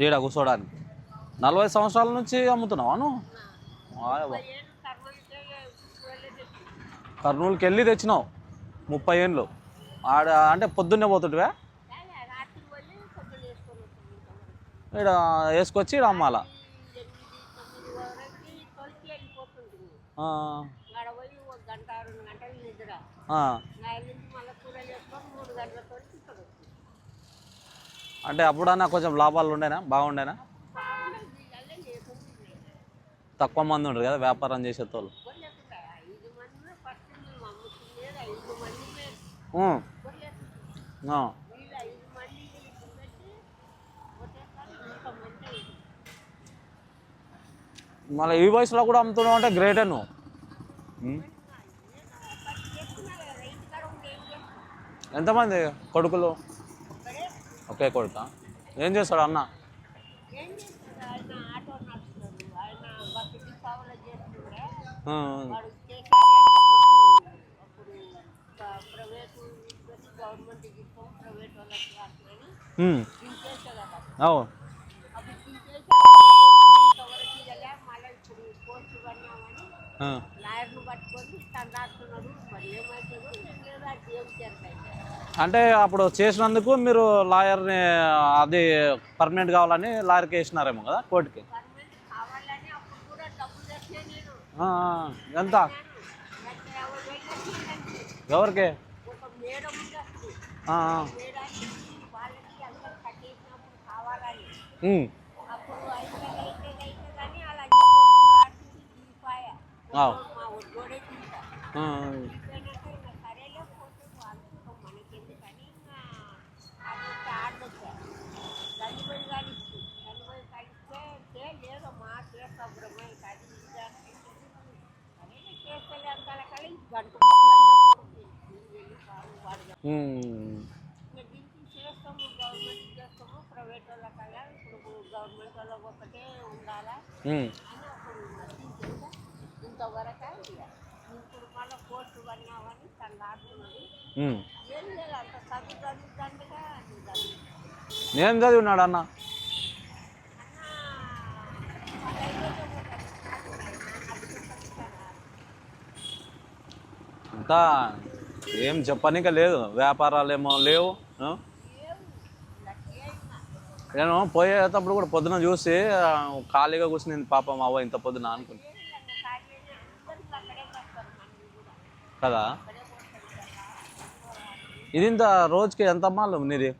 ఈడ కూర్చోడానికి 40 సంవత్సరాల నుంచి అమ్ముతున్నావా నువ్వు? కర్నూలుకి వెళ్ళి తెచ్చినావు 30 ఏళ్ళు ఆడ అంటే పొద్దున్నే పోతుంటివా? ఇక్కడ వేసుకొచ్చి ఇక్కడ అమ్మాలా? అంటే అప్పుడన్నా కొంచెం లాభాలు ఉండేనా? బాగుండేనా? తక్కువ మంది ఉండరు కదా వ్యాపారం చేసేటోళ్ళు. మళ్ళీ ఈ వయసులో కూడా అమ్ముతున్నావు అంటే గ్రేటే నువ్వు. ఎంతమంది కొడుకులు? ఒకే కొడుకా? ఏం చేస్తాడు అన్న? అంటే అప్పుడు చేసినందుకు మీరు లాయర్ని అది పర్మనెంట్ కావాలని లాయర్కి వేసినారేమో కదా కోర్టుకి? ఎంత? ఎవరికి? ఏం చదివినాడు అన్న? ఇంకా ఏం చెప్పనిక లేదు, వ్యాపారాలు ఏమో లేవు. నేను పోయేటప్పుడు కూడా పొద్దున చూసి ఖాళీగా కూర్చుని పాపం అవ్వ ఇంత పొద్దున అనుకుని కదా. ఇది ఇంత రోజుకి ఎంత అమ్మాలి నీది?